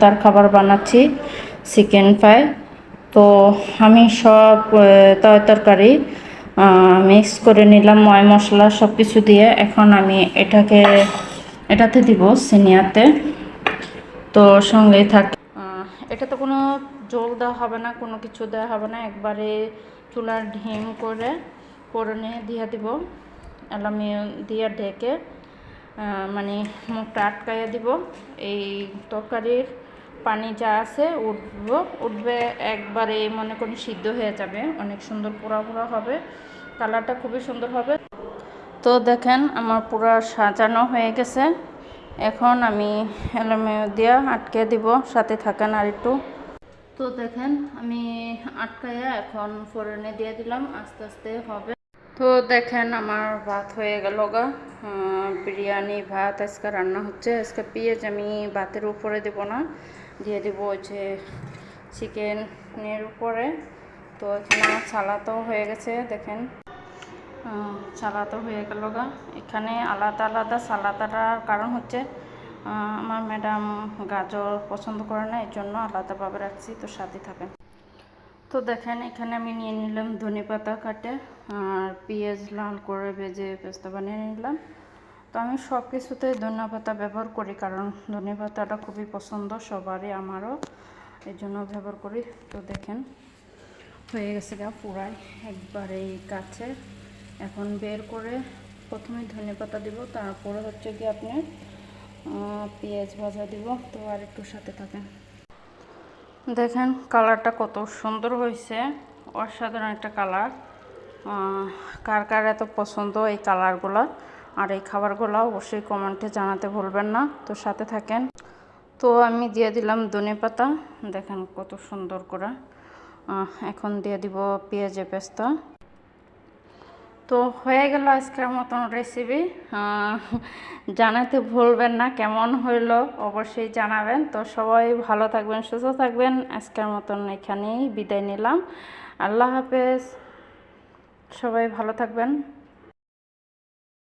তার খাবার বানাচ্ছি চিকেন ফ্রাই। তো আমি সব তরকারি মিক্স করে নিলাম, ময় মশলা সব কিছু দিয়ে। এখন আমি এটাতে দিব সিনিয়াতে। তো সঙ্গেই থাক। এটাতে কোনো জল দেওয়া হবে না, কোনো কিছু দেওয়া হবে না, একবারে চুলার ঢিম করে ফোড়নে দিয়ে দিব। আমি দিয়ে ঢেকে মানে মুখটা আটকাইয়া দিব। এই তরকারির পানি যা আছে উঠবে একবারে, মনে করুন সিদ্ধ হয়ে যাবে, অনেক সুন্দর পোড়া পোড়া হবে, কালারটা খুবই সুন্দর হবে। তো দেখেন আমার পুরো সাজানো হয়ে গেছে। এখন আমি এলোমেলো দিয়ে আটকে দিব, সাথে থাকেন আর একটু। তো দেখেন আমি আটকাইয়া এখন ফোড়নে দিয়ে দিলাম, আস্তে আস্তে হবে। তো দেখেন আমার ভাত হয়ে গেল গা। বিরিয়ানি ভাত আজকে রান্না হচ্ছে। আজকে পেঁয়াজ আমি ভাতের উপরে দেব না, দিয়ে দেব ওই যে চিকেনের উপরে। তো এখানে আমার সালাদও হয়ে গেছে, দেখেন সালাদও হয়ে গেল গা। এখানে আলাদা আলাদা সালাদার কারণ হচ্ছে আমার ম্যাডাম গাজর পছন্দ করে না, এর জন্য আলাদাভাবে রাখছি। তো সাথে থাকেন। তো দেখেন এখানে আমি নিয়ে নিলাম ধনেপাতা কাটে, আর পেঁয়াজ লাল করে ভেজে পেস্তা বানিয়ে নিলাম। তো আমি সব কিছুতে ধনেপাতা ব্যবহার করি, কারণ ধনেপাতাটা খুবই পছন্দ সবারই, আমারও, এই জন্য ব্যবহার করি। তো দেখেন হয়ে গেছে গা পুরাই একবারে কাছে। এখন বের করে প্রথমে ধনেপাতা দিব, তারপরে হচ্ছে কি আপনি পেঁয়াজ ভাজা দিব। তো আর একটু সাথে থাকেন। দেখেন কালারটা কত সুন্দর হয়েছে, অসাধারণ একটা কালার। কার কার এত পছন্দ এই কালারগুলো আর এই খাবারগুলো অবশ্যই কমেন্টে জানাতে ভুলবেন না। তো সাথে থাকেন। তো আমি দিয়ে দিলাম ধনেপাতা, দেখেন কত সুন্দর করে। এখন দিয়ে দিব পেঁয়াজে পেস্তা। তো হয়ে গেল আজকের মতন রেসিপি। জানাতে ভুলবেন না কেমন হইলো, অবশ্যই জানাবেন। তো সবাই ভালো থাকবেন, সুস্থ থাকবেন। আজকের মতন এখানেই বিদায় নিলাম। আল্লাহ হাফেজ, সবাই ভালো থাকবেন।